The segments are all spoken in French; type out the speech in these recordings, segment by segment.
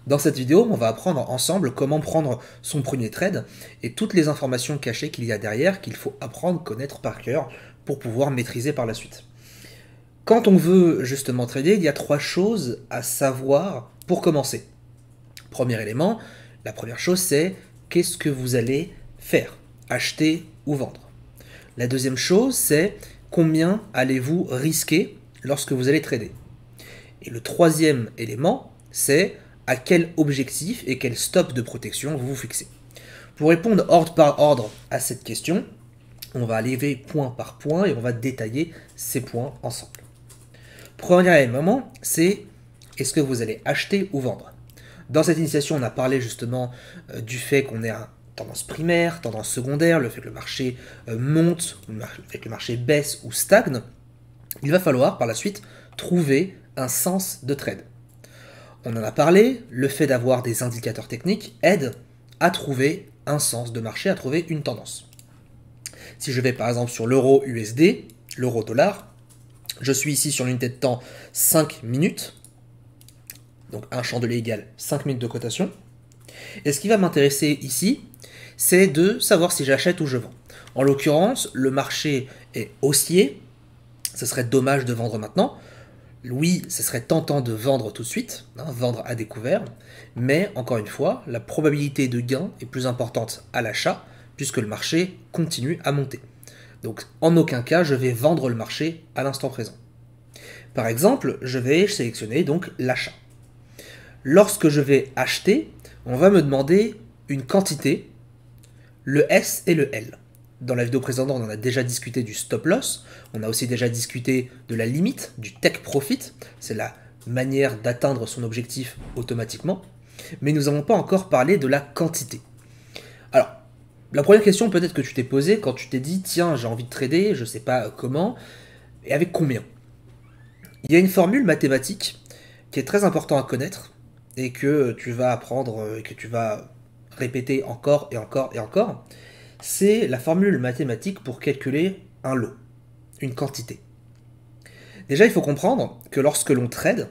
Dans cette vidéo, on va apprendre ensemble comment prendre son premier trade et toutes les informations cachées qu'il y a derrière qu'il faut apprendre, connaître par cœur pour pouvoir maîtriser par la suite. Quand on veut justement trader, il y a trois choses à savoir pour commencer. Premier élément, la première chose c'est qu'est-ce que vous allez faire, acheter ou vendre. La deuxième chose c'est combien allez-vous risquer lorsque vous allez trader. Et le troisième élément c'est à quel objectif et quel stop de protection vous vous fixez. Pour répondre ordre par ordre à cette question, on va aller point par point et on va détailler ces points ensemble. Premier élément, c'est est-ce que vous allez acheter ou vendre. Dans cette initiation, on a parlé justement du fait qu'on ait une tendance primaire, tendance secondaire, le fait que le marché monte, le fait que le marché baisse ou stagne. Il va falloir par la suite trouver un sens de trade. On en a parlé, le fait d'avoir des indicateurs techniques aide à trouver un sens de marché, à trouver une tendance. Si je vais par exemple sur l'euro USD, l'euro dollar, je suis ici sur l'unité de temps 5 minutes, donc un chandelier égale 5 minutes de cotation. Et ce qui va m'intéresser ici, c'est de savoir si j'achète ou je vends. En l'occurrence, le marché est haussier, ce serait dommage de vendre maintenant. Oui, ce serait tentant de vendre tout de suite, vendre à découvert, mais encore une fois, la probabilité de gain est plus importante à l'achat puisque le marché continue à monter. Donc en aucun cas je vais vendre le marché à l'instant présent. Par exemple, je vais sélectionner donc l'achat. Lorsque je vais acheter, on va me demander une quantité, le S et le L. Dans la vidéo précédente, on en a déjà discuté du stop loss, on a aussi déjà discuté de la limite, du take profit, c'est la manière d'atteindre son objectif automatiquement, mais nous n'avons pas encore parlé de la quantité. Alors, la première question peut-être que tu t'es posée quand tu t'es dit « Tiens, j'ai envie de trader, je ne sais pas comment, et avec combien ?» Il y a une formule mathématique qui est très importante à connaître et que tu vas apprendre et que tu vas répéter encore et encore et encore. C'est la formule mathématique pour calculer un lot, une quantité. Déjà, il faut comprendre que lorsque l'on trade,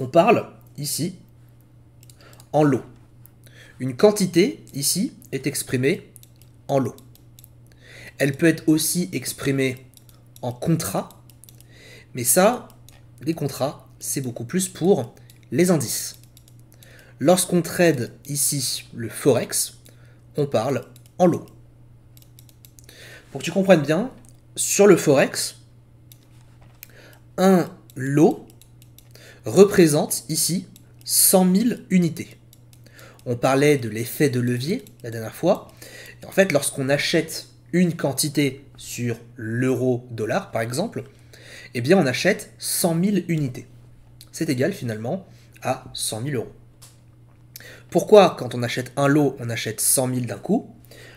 on parle ici en lot. Une quantité ici est exprimée en lot. Elle peut être aussi exprimée en contrat, mais ça, les contrats, c'est beaucoup plus pour les indices. Lorsqu'on trade ici le Forex, on parle en lot. Pour que tu comprennes bien, sur le Forex, un lot représente ici 100 000 unités. On parlait de l'effet de levier la dernière fois. Et en fait, lorsqu'on achète une quantité sur l'euro-dollar, par exemple, eh bien on achète 100 000 unités. C'est égal finalement à 100 000 euros. Pourquoi quand on achète un lot, on achète 100 000 d'un coup?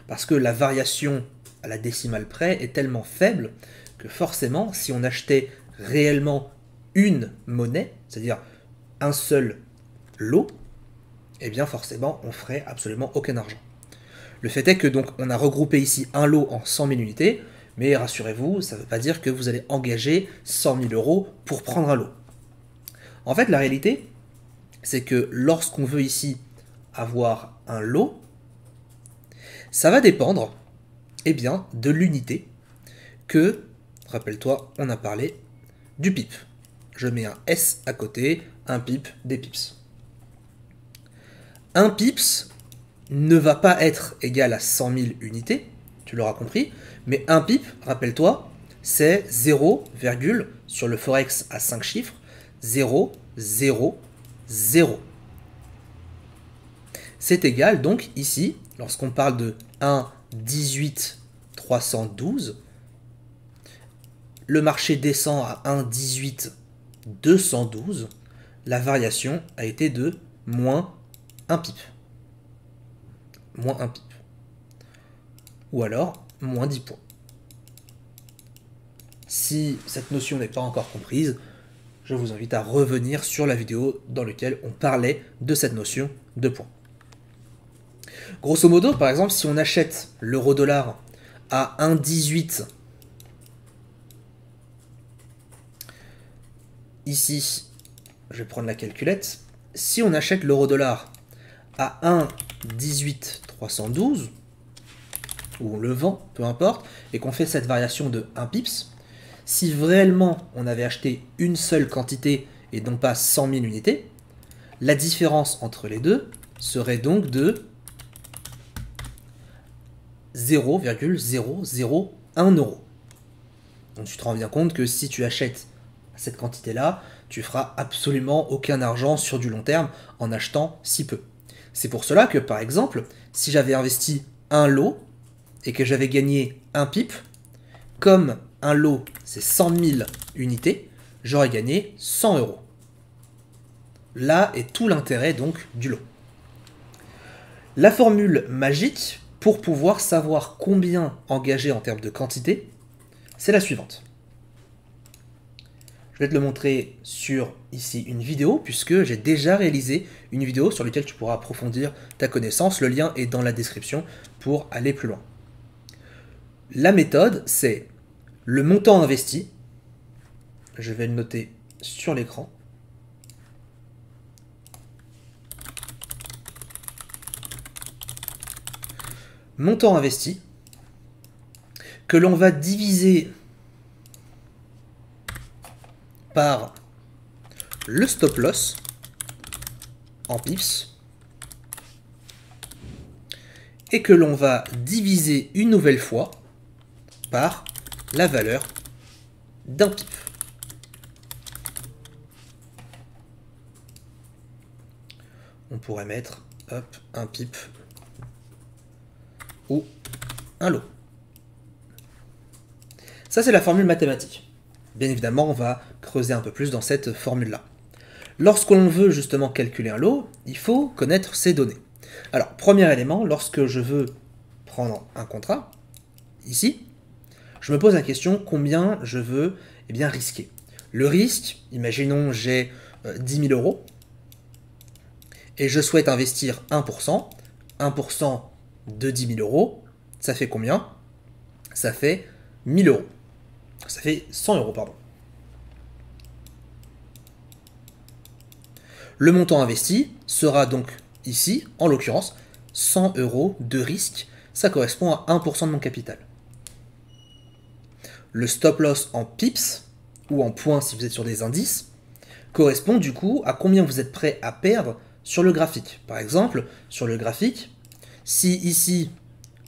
Parce que la variation à la décimale près est tellement faible que forcément, si on achetait réellement une monnaie, c'est-à-dire un seul lot, eh bien forcément, on ferait absolument aucun argent. Le fait est que donc on a regroupé ici un lot en 100 000 unités, mais rassurez-vous, ça ne veut pas dire que vous allez engager 100 000 euros pour prendre un lot. En fait, la réalité, c'est que lorsqu'on veut ici avoir un lot, ça va dépendre eh bien, de l'unité que, rappelle-toi, on a parlé du pip. Je mets un S à côté, un pip, des pips. Un pips ne va pas être égal à 100 000 unités, tu l'auras compris, mais un pip, rappelle-toi, c'est 0, sur le Forex à 5 chiffres, 0, 0, 0. C'est égal donc ici, lorsqu'on parle de 1, 18, 312, le marché descend à 1, 18, 212, la variation a été de moins 1 pip. Moins 1 pip. Ou alors, moins 10 points. Si cette notion n'est pas encore comprise, je vous invite à revenir sur la vidéo dans laquelle on parlait de cette notion de points. Grosso modo, par exemple, si on achète l'euro-dollar à 1,18, ici, je vais prendre la calculette, si on achète l'euro-dollar à 1,18312, ou on le vend, peu importe, et qu'on fait cette variation de 1 pips, si réellement on avait acheté une seule quantité et non pas 100 000 unités, la différence entre les deux serait donc de 0,001 euro. Donc tu te rends bien compte que si tu achètes cette quantité-là, tu feras absolument aucun argent sur du long terme en achetant si peu. C'est pour cela que, par exemple, si j'avais investi un lot et que j'avais gagné un pip, comme un lot c'est 100 000 unités, j'aurais gagné 100 euros. Là est tout l'intérêt donc du lot. La formule magique pour pouvoir savoir combien engager en termes de quantité, c'est la suivante. Je vais te le montrer sur ici une vidéo, puisque j'ai déjà réalisé une vidéo sur laquelle tu pourras approfondir ta connaissance. Le lien est dans la description pour aller plus loin. La méthode, c'est le montant investi. Je vais le noter sur l'écran. Montant investi, que l'on va diviser par le stop loss en pips et que l'on va diviser une nouvelle fois par la valeur d'un pip. On pourrait mettre un pip ou un lot. Ça, c'est la formule mathématique. Bien évidemment, on va creuser un peu plus dans cette formule-là. Lorsqu'on veut justement calculer un lot, il faut connaître ces données. Alors, premier élément, lorsque je veux prendre un contrat, ici, je me pose la question combien je veux risquer. Le risque, imaginons j'ai 10 000 euros, et je souhaite investir 1%. 1% de 10 000 euros, ça fait combien? Ça fait 1000 euros. Ça fait 100 euros, pardon. Le montant investi sera donc ici, en l'occurrence, 100 euros de risque. Ça correspond à 1% de mon capital. Le stop loss en pips, ou en points si vous êtes sur des indices, correspond du coup à combien vous êtes prêt à perdre sur le graphique. Par exemple, sur le graphique, si ici,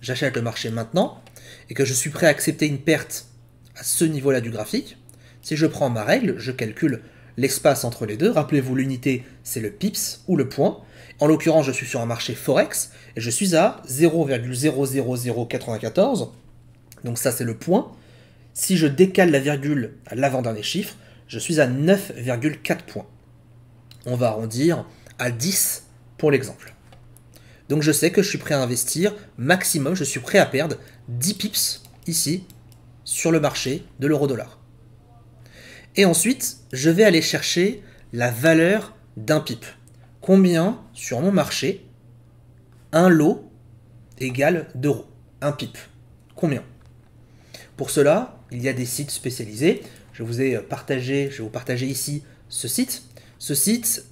j'achète le marché maintenant, et que je suis prêt à accepter une perte à ce niveau-là du graphique, si je prends ma règle, je calcule l'espace entre les deux. Rappelez-vous, l'unité, c'est le pips ou le point. En l'occurrence, je suis sur un marché Forex, et je suis à 0,00094. Donc ça, c'est le point. Si je décale la virgule à l'avant-dernier chiffre, je suis à 9,4 points. On va arrondir à 10 pour l'exemple. Donc je sais que je suis prêt à investir maximum, je suis prêt à perdre 10 pips ici sur le marché de l'euro-dollar. Et ensuite, je vais aller chercher la valeur d'un pip. Combien sur mon marché un lot égale d'euros? Un pip. Combien? Pour cela, il y a des sites spécialisés. Je vais vous partager ici ce site. Ce site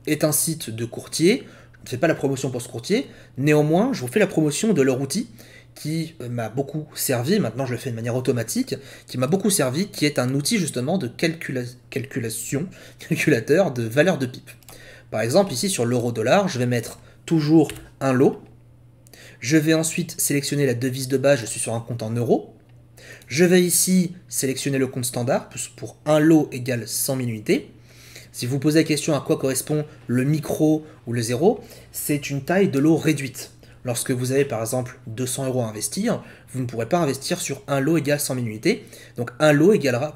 est un site de courtier. Je ne fais pas la promotion pour ce courtier. Néanmoins, je vous fais la promotion de leur outil qui m'a beaucoup servi. Maintenant, je le fais de manière automatique. Qui m'a beaucoup servi, qui est un outil justement de calculateur de valeur de pip. Par exemple, ici sur l'euro-dollar, je vais mettre toujours un lot. Je vais ensuite sélectionner la devise de base. Je suis sur un compte en euros. Je vais ici sélectionner le compte standard pour un lot égale 100 000 unités. Si vous posez la question à quoi correspond le micro ou le zéro, c'est une taille de lot réduite. Lorsque vous avez par exemple 200 euros à investir, vous ne pourrez pas investir sur un lot égal 100 000 unités. Donc un lot égalera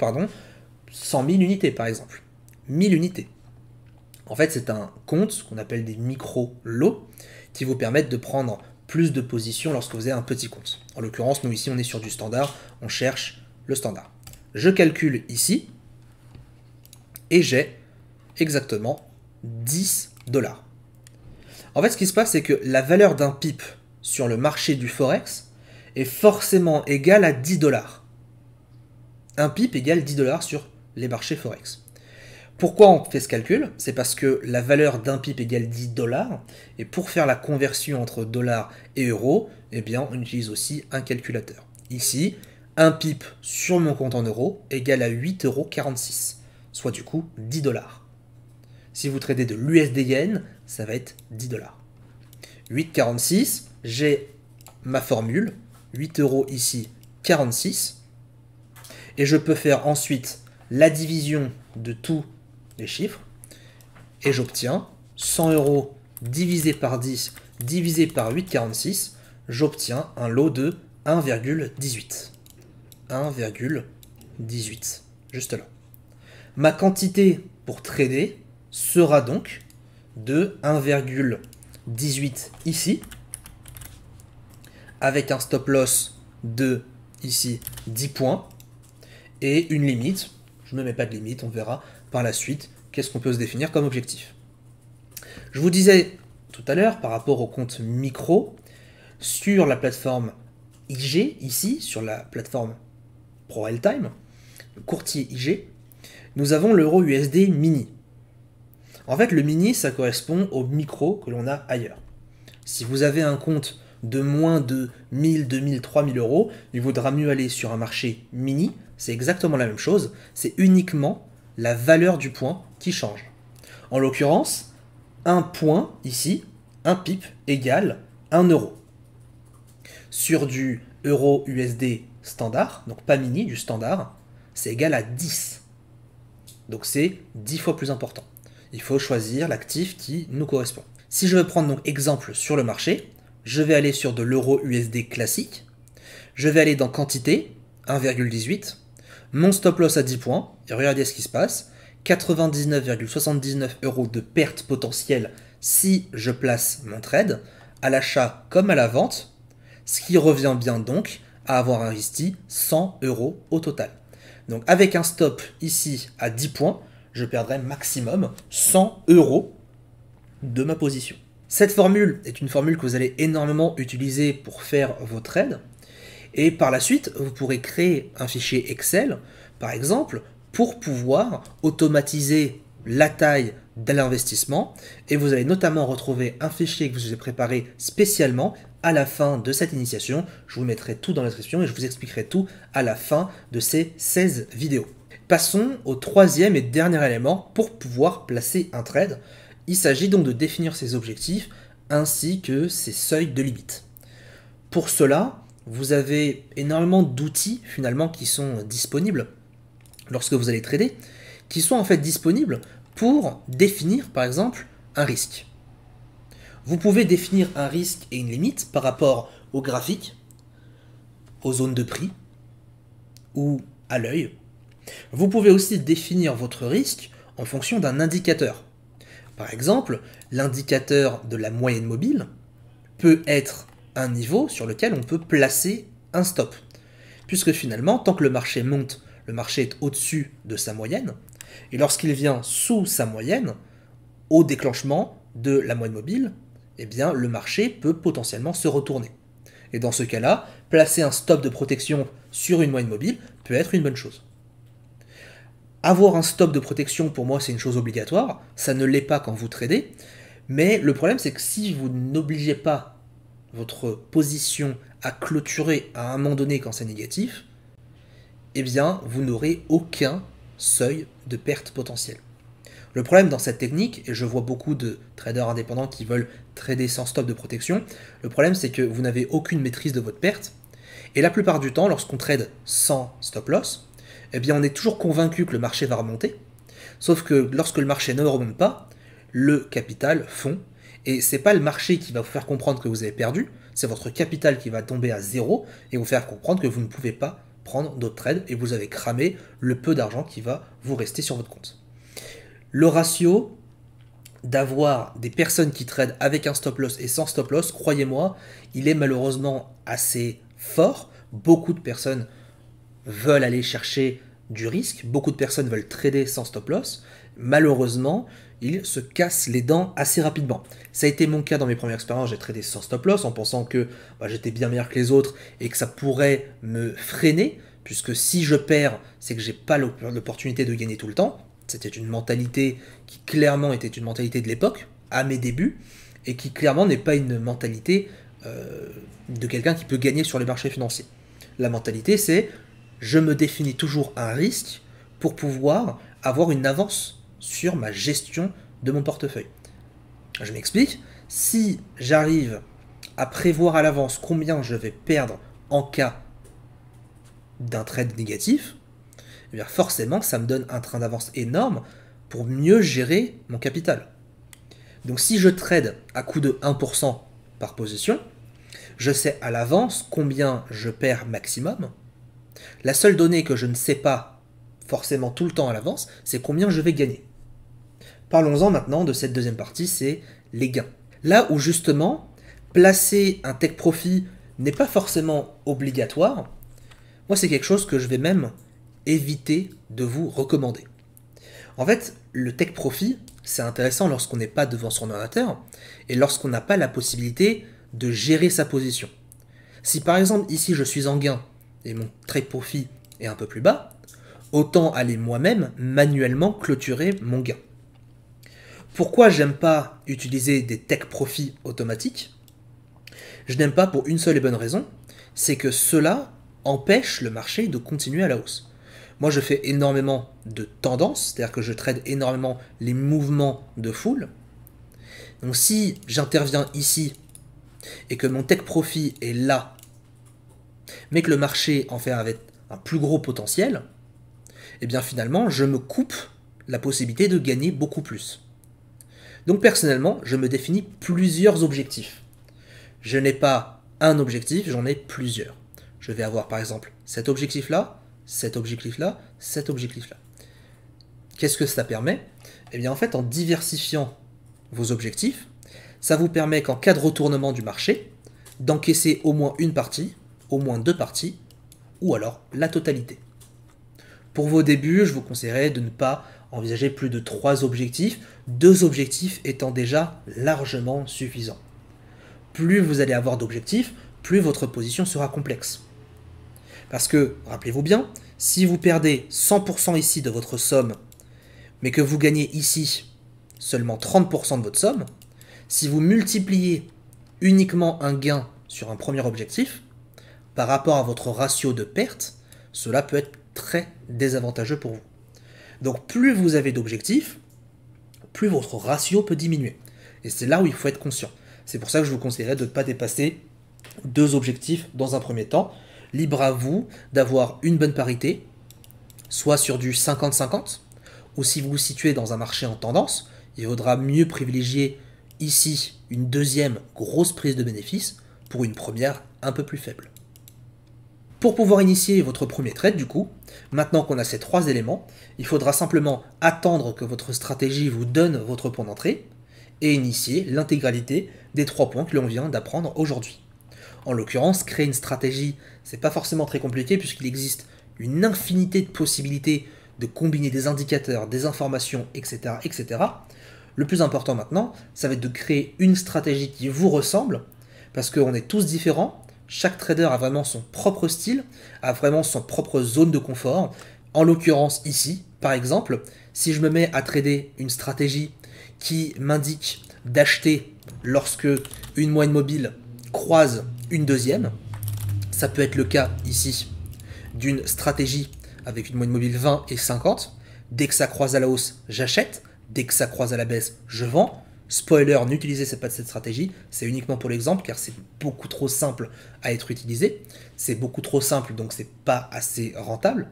100 000 unités par exemple. 1000 unités. En fait, c'est un compte qu'on appelle des micro-lots qui vous permettent de prendre plus de positions lorsque vous avez un petit compte. En l'occurrence, nous ici, on est sur du standard, on cherche le standard. Je calcule ici, et j'ai exactement 10 $. En fait, ce qui se passe, c'est que la valeur d'un pip sur le marché du Forex est forcément égale à 10 $. Un pip égale 10 $ sur les marchés Forex. Pourquoi on fait ce calcul? C'est parce que la valeur d'un pip égale 10 $, et pour faire la conversion entre dollars et euros, eh bien, on utilise aussi un calculateur. Ici, un pip sur mon compte en euros égale à 8,46 €, soit du coup 10 $. Si vous tradez de l'USD yen, ça va être 10 $. 8,46, j'ai ma formule, 8 € ici, 46, et je peux faire ensuite la division de tous les chiffres, et j'obtiens 100 € divisé par 10 divisé par 8,46, j'obtiens un lot de 1,18. 1,18, juste là. Ma quantité pour trader sera donc de 1,18 ici, avec un stop loss de ici 10 points, et une limite. Je ne me mets pas de limite, on verra par la suite qu'est-ce qu'on peut se définir comme objectif. Je vous disais tout à l'heure par rapport au compte micro, sur la plateforme IG, ici, sur la plateforme ProRealTime, le courtier IG, nous avons l'euro USD mini. En fait, le mini, ça correspond au micro que l'on a ailleurs. Si vous avez un compte de moins de 1000, 2000, 3000 €, il vaudra mieux aller sur un marché mini. C'est exactement la même chose, c'est uniquement la valeur du point qui change. En l'occurrence, un point ici, un pip égale 1 €. Sur du euro USD standard, donc pas mini, du standard, c'est égal à 10. Donc c'est 10 fois plus important. Il faut choisir l'actif qui nous correspond. Si je veux prendre donc exemple sur le marché, je vais aller sur de l'euro USD classique, je vais aller dans quantité, 1,18, mon stop loss à 10 points, et regardez ce qui se passe, 99,79 € de perte potentielle si je place mon trade, à l'achat comme à la vente, ce qui revient bien donc à avoir investi 100 € au total. Donc avec un stop ici à 10 points, je perdrai maximum 100 € de ma position. Cette formule est une formule que vous allez énormément utiliser pour faire vos trades. Et par la suite, vous pourrez créer un fichier Excel, par exemple, pour pouvoir automatiser la taille de l'investissement. Et vous allez notamment retrouver un fichier que je vous ai préparé spécialement à la fin de cette initiation. Je vous mettrai tout dans la description et je vous expliquerai tout à la fin de ces 16 vidéos. Passons au troisième et dernier élément pour pouvoir placer un trade. Il s'agit donc de définir ses objectifs ainsi que ses seuils de limite. Pour cela, vous avez énormément d'outils finalement qui sont disponibles lorsque vous allez trader, qui sont en fait disponibles pour définir par exemple un risque. Vous pouvez définir un risque et une limite par rapport au graphique, aux zones de prix ou à l'œil. Vous pouvez aussi définir votre risque en fonction d'un indicateur. Par exemple, l'indicateur de la moyenne mobile peut être un niveau sur lequel on peut placer un stop. Puisque finalement, tant que le marché monte, le marché est au-dessus de sa moyenne, et lorsqu'il vient sous sa moyenne, au déclenchement de la moyenne mobile, eh bien, le marché peut potentiellement se retourner. Et dans ce cas-là, placer un stop de protection sur une moyenne mobile peut être une bonne chose. Avoir un stop de protection, pour moi, c'est une chose obligatoire. Ça ne l'est pas quand vous tradez. Mais le problème, c'est que si vous n'obligez pas votre position à clôturer à un moment donné quand c'est négatif, eh bien, vous n'aurez aucun seuil de perte potentielle. Le problème dans cette technique, et je vois beaucoup de traders indépendants qui veulent trader sans stop de protection, le problème, c'est que vous n'avez aucune maîtrise de votre perte. Et la plupart du temps, lorsqu'on trade sans stop loss, eh bien on est toujours convaincu que le marché va remonter, sauf que lorsque le marché ne remonte pas, le capital fond, et c'est pas le marché qui va vous faire comprendre que vous avez perdu, c'est votre capital qui va tomber à zéro et vous faire comprendre que vous ne pouvez pas prendre d'autres trades et vous avez cramé le peu d'argent qui va vous rester sur votre compte. Le ratio d'avoir des personnes qui tradent avec un stop loss et sans stop loss, croyez-moi, il est malheureusement assez fort. Beaucoup de personnes veulent aller chercher du risque, beaucoup de personnes veulent trader sans stop loss, malheureusement, ils se cassent les dents assez rapidement. Ça a été mon cas dans mes premières expériences, j'ai tradé sans stop loss en pensant que j'étais bien meilleur que les autres et que ça pourrait me freiner, puisque si je perds, c'est que j'ai pas l'opportunité de gagner tout le temps. C'était une mentalité qui clairement était une mentalité de l'époque, à mes débuts, et qui clairement n'est pas une mentalité de quelqu'un qui peut gagner sur les marchés financiers. La mentalité, c'est je me définis toujours un risque pour pouvoir avoir une avance sur ma gestion de mon portefeuille. Je m'explique, si j'arrive à prévoir à l'avance combien je vais perdre en cas d'un trade négatif, eh bien forcément ça me donne un train d'avance énorme pour mieux gérer mon capital. Donc si je trade à coût de 1% par position, je sais à l'avance combien je perds maximum. La seule donnée que je ne sais pas forcément tout le temps à l'avance, c'est combien je vais gagner. Parlons-en maintenant de cette deuxième partie, c'est les gains. Là où justement, placer un take profit n'est pas forcément obligatoire, moi c'est quelque chose que je vais même éviter de vous recommander. En fait, le take profit, c'est intéressant lorsqu'on n'est pas devant son ordinateur et lorsqu'on n'a pas la possibilité de gérer sa position. Si par exemple ici je suis en gain et mon take profit est un peu plus bas, autant aller moi-même manuellement clôturer mon gain. Pourquoi j'aime pas utiliser des take profits automatiques? Je n'aime pas pour une seule et bonne raison, c'est que cela empêche le marché de continuer à la hausse. Moi je fais énormément de tendances, c'est-à-dire que je trade énormément les mouvements de foule. Donc si j'interviens ici et que mon take profit est là, mais que le marché en fait avec un plus gros potentiel, et bien finalement je me coupe la possibilité de gagner beaucoup plus. Donc personnellement, je me définis plusieurs objectifs. Je n'ai pas un objectif, j'en ai plusieurs. Je vais avoir par exemple cet objectif-là, cet objectif-là, cet objectif-là. Qu'est-ce que ça permet? Eh bien en fait, en diversifiant vos objectifs, ça vous permet qu'en cas de retournement du marché, d'encaisser au moins une partie, au moins deux parties, ou alors la totalité. Pour vos débuts, je vous conseillerais de ne pas envisager plus de 3 objectifs, 2 objectifs étant déjà largement suffisants. Plus vous allez avoir d'objectifs, plus votre position sera complexe. Parce que, rappelez-vous bien, si vous perdez 100% ici de votre somme, mais que vous gagnez ici seulement 30% de votre somme, si vous multipliez uniquement un gain sur un premier objectif, par rapport à votre ratio de perte, cela peut être très désavantageux pour vous. Donc plus vous avez d'objectifs, plus votre ratio peut diminuer. Et c'est là où il faut être conscient. C'est pour ça que je vous conseillerais de ne pas dépasser 2 objectifs dans un premier temps. Libre à vous d'avoir une bonne parité, soit sur du 50-50, ou si vous vous situez dans un marché en tendance, il vaudra mieux privilégier ici une deuxième grosse prise de bénéfice pour une première un peu plus faible. Pour pouvoir initier votre premier trade, du coup, maintenant qu'on a ces 3 éléments, il faudra simplement attendre que votre stratégie vous donne votre point d'entrée et initier l'intégralité des 3 points que l'on vient d'apprendre aujourd'hui. En l'occurrence, créer une stratégie, c'est pas forcément très compliqué puisqu'il existe une infinité de possibilités de combiner des indicateurs, des informations, etc., etc. Le plus important maintenant, ça va être de créer une stratégie qui vous ressemble parce qu'on est tous différents. Chaque trader a vraiment son propre style, a vraiment son propre zone de confort. En l'occurrence ici, par exemple, si je me mets à trader une stratégie qui m'indique d'acheter lorsque une moyenne mobile croise une deuxième, ça peut être le cas ici d'une stratégie avec une moyenne mobile 20 et 50. Dès que ça croise à la hausse, j'achète. Dès que ça croise à la baisse, je vends. Spoiler, n'utilisez pas cette stratégie, c'est uniquement pour l'exemple car c'est beaucoup trop simple à être utilisé. C'est beaucoup trop simple donc c'est pas assez rentable.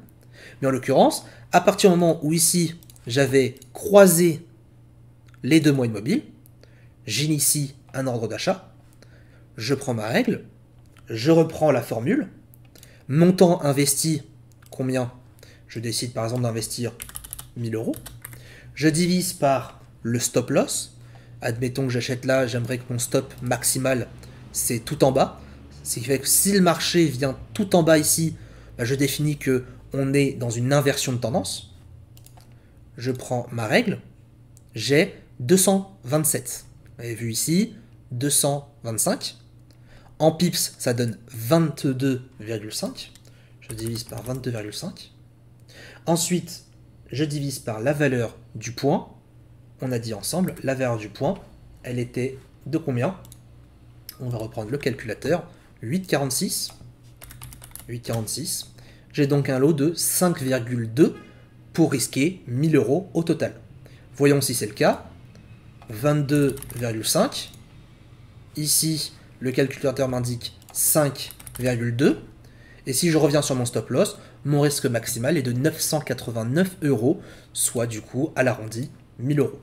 Mais en l'occurrence, à partir du moment où ici j'avais croisé les 2 moyennes mobiles, j'initie un ordre d'achat, je prends ma règle, je reprends la formule, montant investi, combien? Je décide par exemple d'investir 1000 euros, je divise par le stop loss. Admettons que j'achète là, j'aimerais que mon stop maximal, c'est tout en bas. Ce qui fait que si le marché vient tout en bas ici, bah je définis qu'on est dans une inversion de tendance. Je prends ma règle, j'ai 227. Vous avez vu ici, 225. En pips, ça donne 22,5. Je divise par 22,5. Ensuite, je divise par la valeur du point. On a dit ensemble, la valeur du point, elle était de combien? On va reprendre le calculateur. 8,46. 8,46. J'ai donc un lot de 5,2 pour risquer 1000 euros au total. Voyons si c'est le cas. 22,5. Ici, le calculateur m'indique 5,2. Et si je reviens sur mon stop loss, mon risque maximal est de 989 euros, soit du coup, à l'arrondi, 1000 euros.